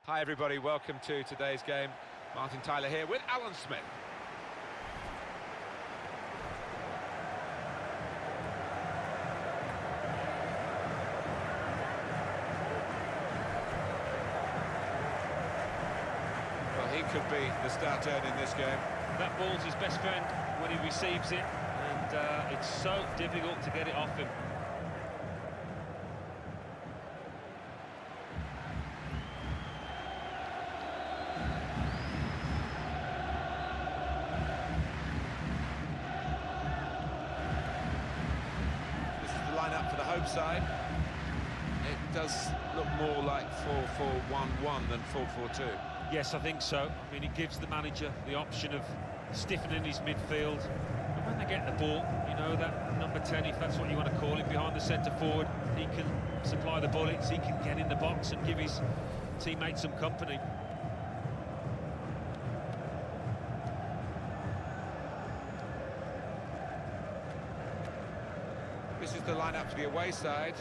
Hi everybody, welcome to today's game. Martin Tyler here with Alan Smith. Well, he could be the star turn in this game. That ball's his best friend when he receives it, and it's so difficult to get it off him. Lineup for the home side. It does look more like 4-4-1-1 than 4-4-2. Yes, I think so. I mean, it gives the manager the option of stiffening his midfield. And when they get the ball, you know, that number 10, if that's what you want to call him, behind the centre forward, he can supply the bullets, he can get in the box and give his teammates some company. This is the lineup for the away side.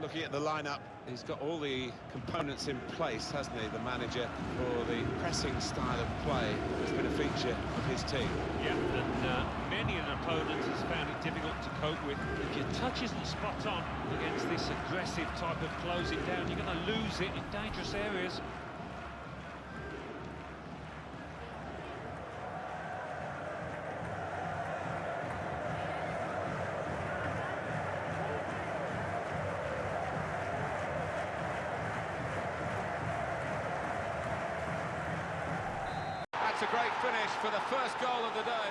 Looking at the lineup, he's got all the components in place, hasn't he, the manager, for the pressing style of play that's been a feature of his team. Yeah, and many an opponent has found it difficult to cope with. If your touch isn't spot on against this aggressive type of closing down, you're going to lose it in dangerous areas. That's a great finish for the first goal of the day.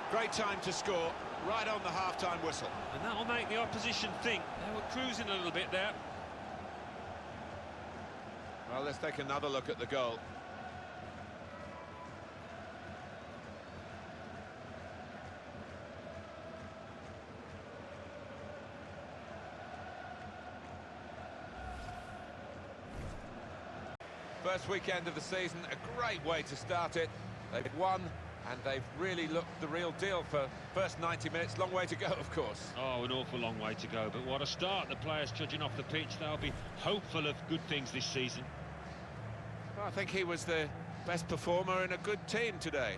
Great time to score, right on the half-time whistle. And that'll make the opposition think. They were cruising a little bit there. Well, let's take another look at the goal. First weekend of the season, a great way to start it. They've won, and they've really looked the real deal for first 90 minutes. Long way to go, of course. Oh, an awful long way to go, but what a start. The players judging off the pitch, they'll be hopeful of good things this season. Well, I think he was the best performer in a good team today.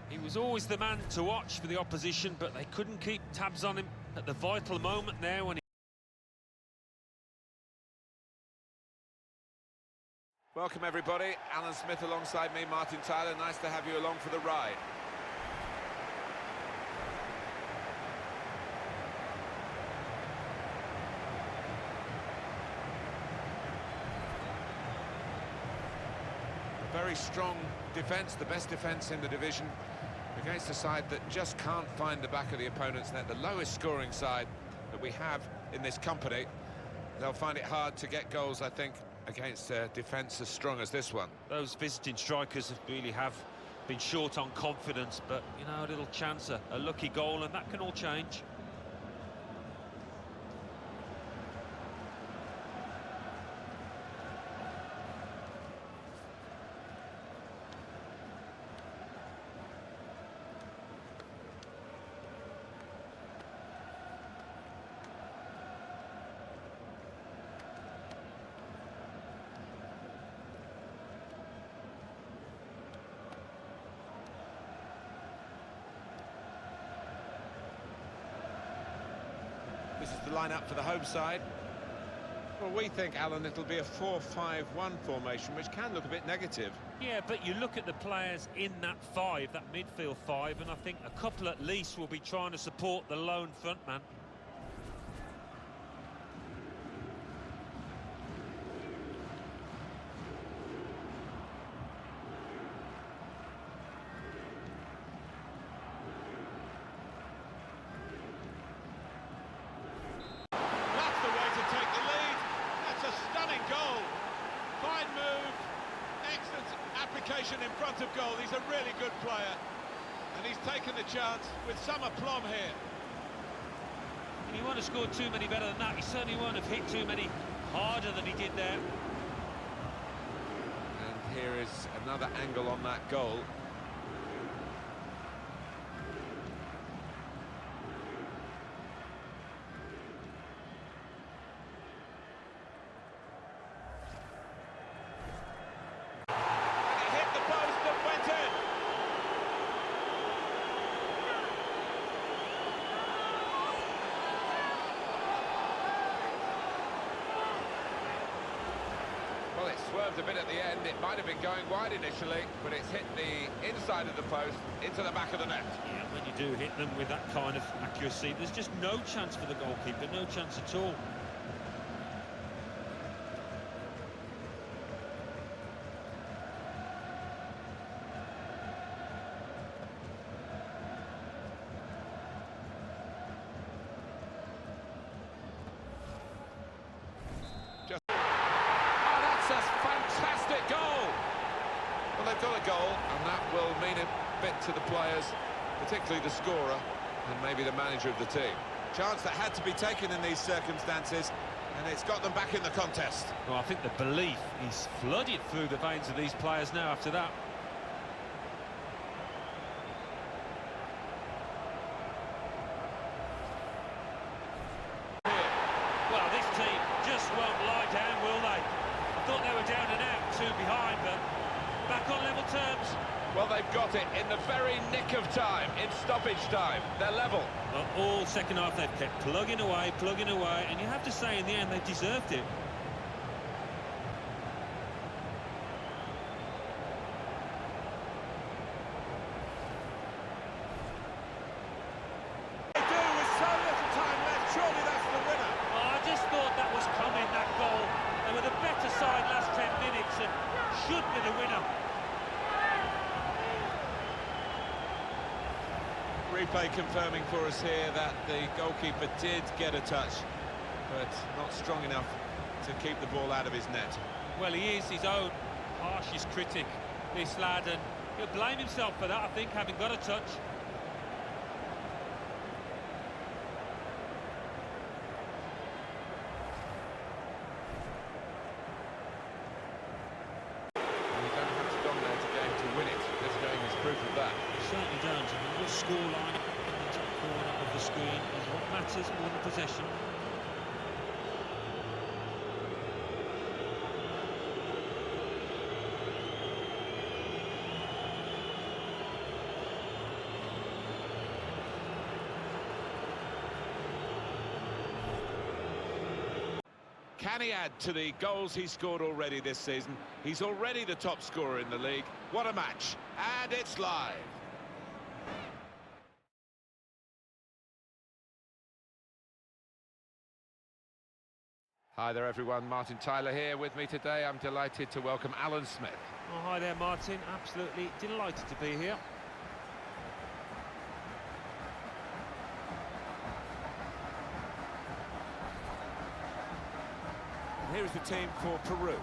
He was always the man to watch for the opposition, but they couldn't keep tabs on him at the vital moment there when he... Welcome everybody, Alan Smith alongside me, Martin Tyler. Nice to have you along for the ride. A very strong defence, the best defence in the division, against a side that just can't find the back of the opponent's net, the lowest scoring side that we have in this company. They'll find it hard to get goals, I think, against a defence as strong as this one. Those visiting strikers really have been short on confidence, but, you know, a little chance, a lucky goal, and that can all change. This is the lineup for the home side. Well, we think, Alan, it'll be a 4-5-1 formation, which can look a bit negative. Yeah, but you look at the players in that five, that midfield five, and I think a couple at least will be trying to support the lone front man. In front of goal. He's a really good player, and he's taken the chance with some aplomb here. He won't have scored too many better than that. He certainly won't have hit too many harder than he did there. And here is another angle on that goal. swerved a bit at the end. It might have been going wide initially, but it's hit the inside of the post into the back of the net. Yeah, when you do hit them with that kind of accuracy, there's just no chance for the goalkeeper, no chance at all. Fantastic goal! Well, they've got a goal, and that will mean a bit to the players, particularly the scorer, and maybe the manager of the team. Chance that had to be taken in these circumstances, and it's got them back in the contest. Well, I think the belief is flooded through the veins of these players now after that. Well, this team just won't lie down, will they? I thought they were down and out, 2 behind, but back on level terms. Well, they've got it in the very nick of time, in stoppage time. They're level. Well, all second half they've kept plugging away, and you have to say in the end they deserved it. They do, with so little time left, surely that's the winner. Oh, I just thought that was coming, that goal. They were the better side last 10 minutes and should be the winner. Replay confirming for us here that the goalkeeper did get a touch, but not strong enough to keep the ball out of his net. Well, he is his own harshest critic, this lad, and he'll blame himself for that, I think, having got a touch. You don't have to dominate a game to win it. This game is proof of that. You certainly don't. I mean, your scoreline in the top corner of the screen is what matters more than possession. Can he add to the goals he's scored already this season? He's already the top scorer in the league. What a match. And it's live. Hi there, everyone. Martin Tyler here with me today. I'm delighted to welcome Alan Smith. Oh, hi there, Martin. Absolutely delighted to be here. Here's the team for Peru.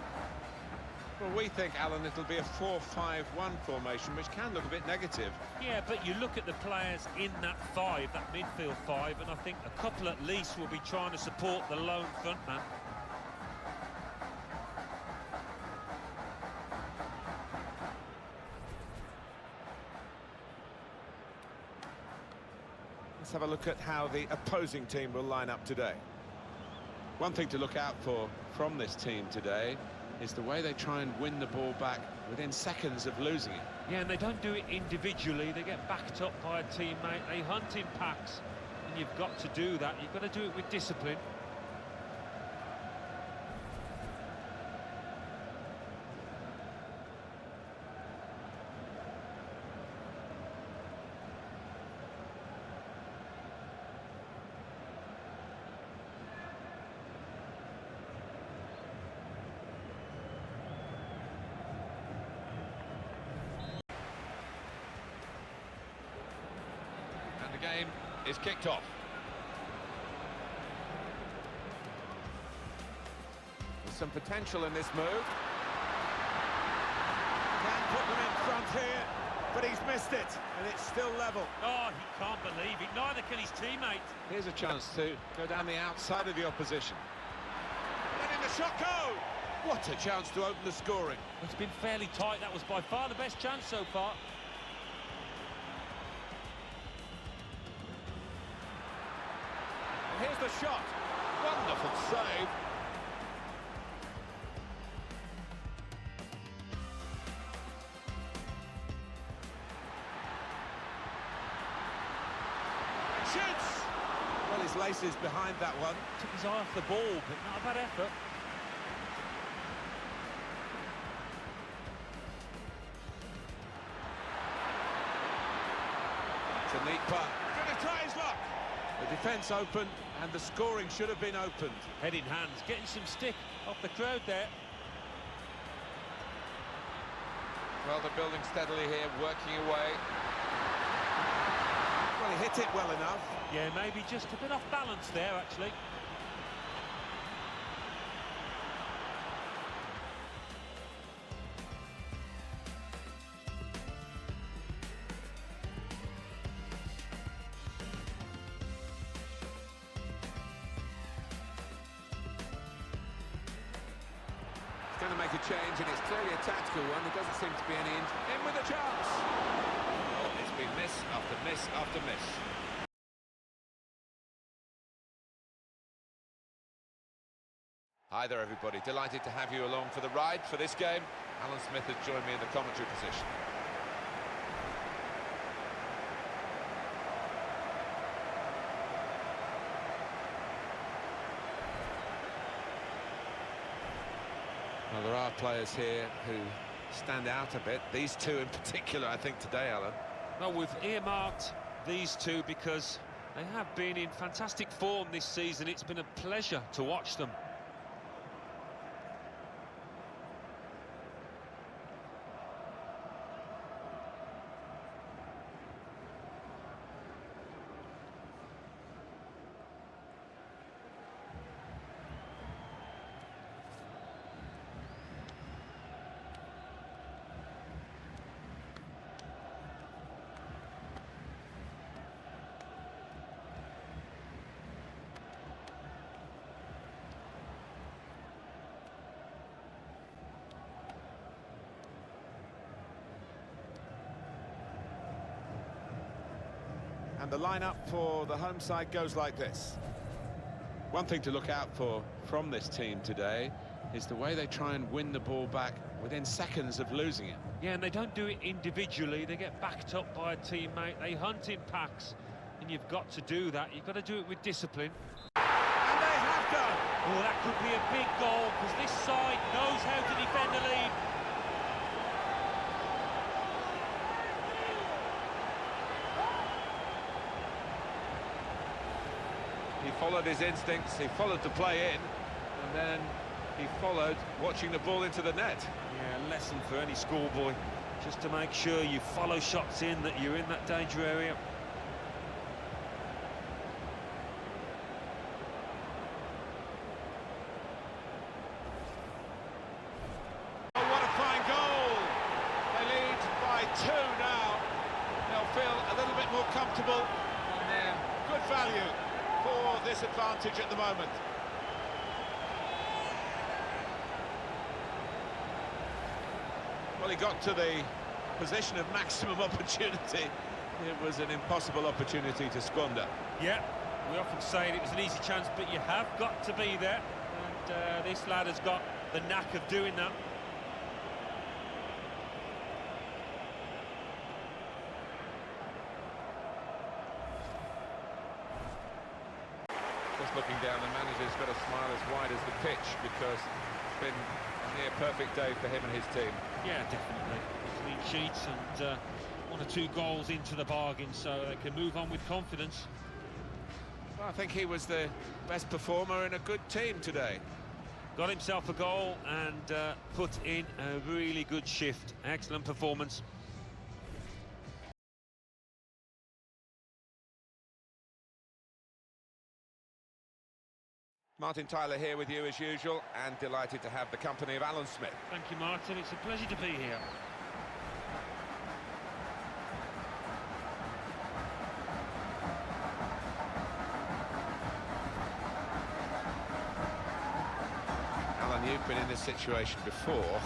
Well, we think, Alan, it'll be a 4-5-1 formation, which can look a bit negative. Yeah, but you look at the players in that 5, that midfield 5, and I think a couple at least will be trying to support the lone front man. Let's have a look at how the opposing team will line up today. One thing to look out for from this team today is the way they try and win the ball back within seconds of losing it. Yeah, and they don't do it individually. They get backed up by a teammate. They hunt in packs, and you've got to do that. You've got to do it with discipline. The game is kicked off. There's some potential in this move. Can put them in front here, but he's missed it, and it's still level. Oh, he can't believe it. Neither can his teammate. Here's a chance to go down the outside of the opposition. Letting the shot go! What a chance to open the scoring. It's been fairly tight. That was by far the best chance so far. Here's the shot. Wonderful save. Shoots! Well, his laces behind that one. Took his eye off the ball, but not a bad effort. Neat putt. Going to try his luck. The defence open, and the scoring should have been opened. Head in hands, getting some stick off the crowd there. Well, they're building steadily here, working away. Well, he hit it well enough. Yeah, maybe just a bit off balance there, actually. Going to make a change, and it's clearly a tactical one. There doesn't seem to be any in with a chance. Oh, it's been miss after miss after miss. Hi there, everybody. Delighted to have you along for the ride for this game. Alan Smith has joined me in the commentary position. Well, there are players here who stand out a bit. These two in particular, I think, today, Alan. Well, we've earmarked these two because they have been in fantastic form this season. It's been a pleasure to watch them. And the lineup for the home side goes like this. One thing to look out for from this team today is the way they try and win the ball back within seconds of losing it. Yeah, and they don't do it individually. They get backed up by a teammate. They hunt in packs, and you've got to do that. You've got to do it with discipline. And they have done! Oh, that could be a big goal, because this side knows how to defend the lead. He followed his instincts, he followed the play in, and then he followed watching the ball into the net. Yeah, a lesson for any schoolboy, just to make sure you follow shots in, that you're in that danger area. Oh, what a fine goal! They lead by 2 now. They'll feel a little bit more comfortable, and they're good value for this advantage at the moment. Well, he got to the position of maximum opportunity. It was an impossible opportunity to squander. Yeah, we often say it was an easy chance, but you have got to be there, and this lad has got the knack of doing that. Just looking down, the manager's got a smile as wide as the pitch, because it's been a near perfect day for him and his team. Yeah, definitely. Clean sheets and 1 or 2 goals into the bargain, so they can move on with confidence. Well, I think he was the best performer in a good team today. Got himself a goal and put in a really good shift. Excellent performance. Martin Tyler here with you as usual, and delighted to have the company of Alan Smith. Thank you, Martin. It's a pleasure to be here. Alan, you've been in this situation before,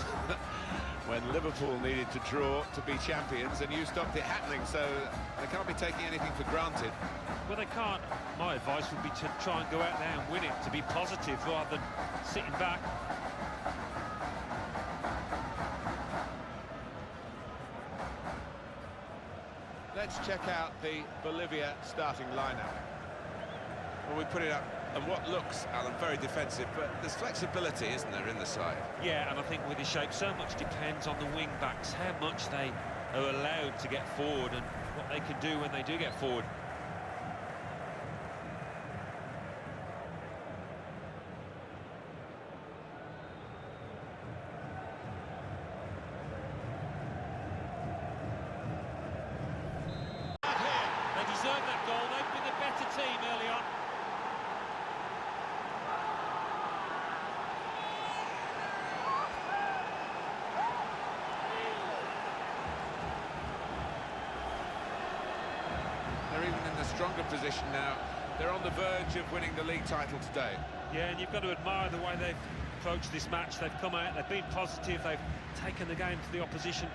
when Liverpool needed to draw to be champions, and you stopped it happening, so they can't be taking anything for granted. Well, they can't. My advice would be to try and go out there and win it, to be positive rather than sitting back. Let's check out the Bolivia starting lineup. Well, we put it up, and what looks, Alan, very defensive, but there's flexibility, isn't there, in the side? Yeah, and I think with his shape, so much depends on the wing-backs, how much they are allowed to get forward and what they can do when they do get forward. They deserve that goal. They've been the better team early on. They're even in the stronger position now. They're on the verge of winning the league title today. Yeah, and you've got to admire the way they've approached this match. They've come out, they've been positive, they've taken the game to the opposition.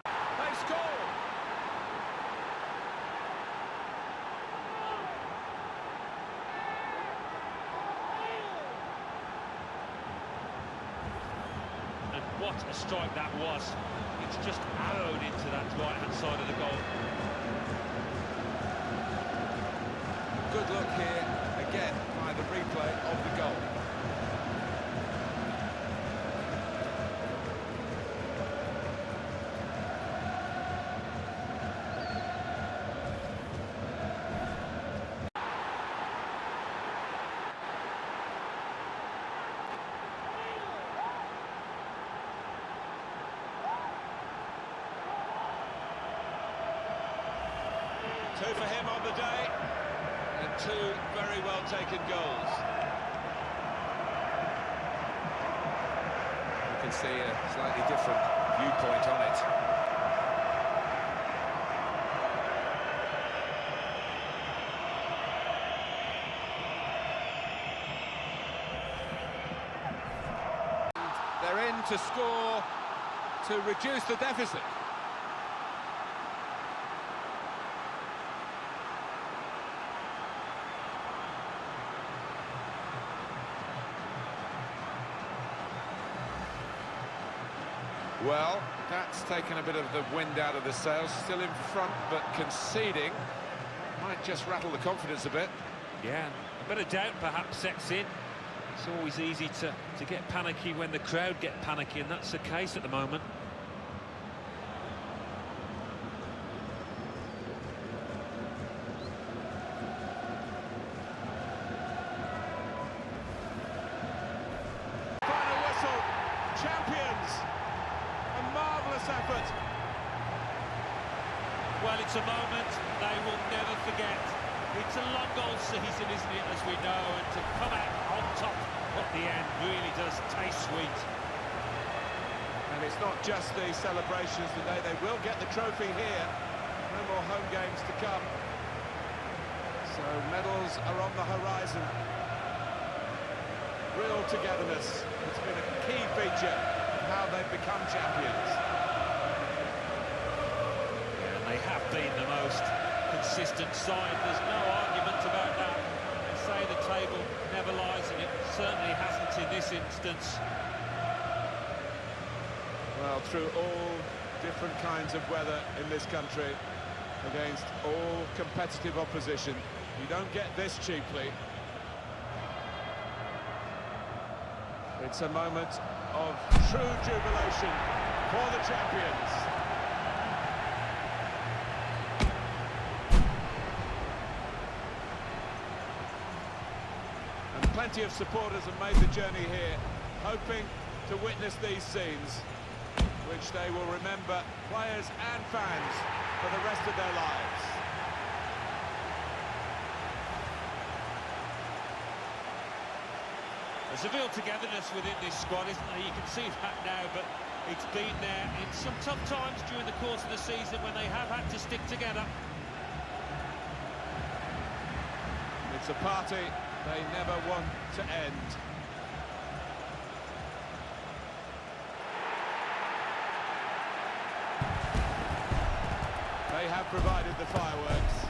They score! And what a strike that was. It's just arrowed into that right-hand side of the goal. Good look here, again, by the replay of the goal. Two for him on the day, and two very well taken goals. You can see a slightly different viewpoint on it. They're in to score to reduce the deficit. Well, that's taken a bit of the wind out of the sails. Still in front, but conceding might just rattle the confidence a bit. Yeah, a bit of doubt perhaps sets in. It's always easy to get panicky when the crowd get panicky, and that's the case at the moment. Final whistle, champions! A marvellous effort. Well, it's a moment they will never forget. It's a long goal season, isn't it, as we know, and to come out on top at the end really does taste sweet. And it's not just the celebrations today, they will get the trophy here. No more home games to come. So medals are on the horizon. Real togetherness. It's been a key feature of how they've become champions. Yeah, and they have been the most consistent side. There's no argument about that. They say the table never lies, and it certainly hasn't in this instance. Well, through all different kinds of weather in this country, against all competitive opposition, you don't get this cheaply. It's a moment of true jubilation for the champions. And plenty of supporters have made the journey here, hoping to witness these scenes, which they will remember, players and fans, for the rest of their lives. There's a real togetherness within this squad, isn't there? You can see that now, but it's been there in some tough times during the course of the season when they have had to stick together. It's a party they never want to end. They have provided the fireworks.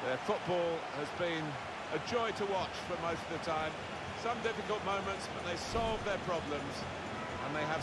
Their football has been a joy to watch for most of the time. Some difficult moments, but they solve their problems, and they have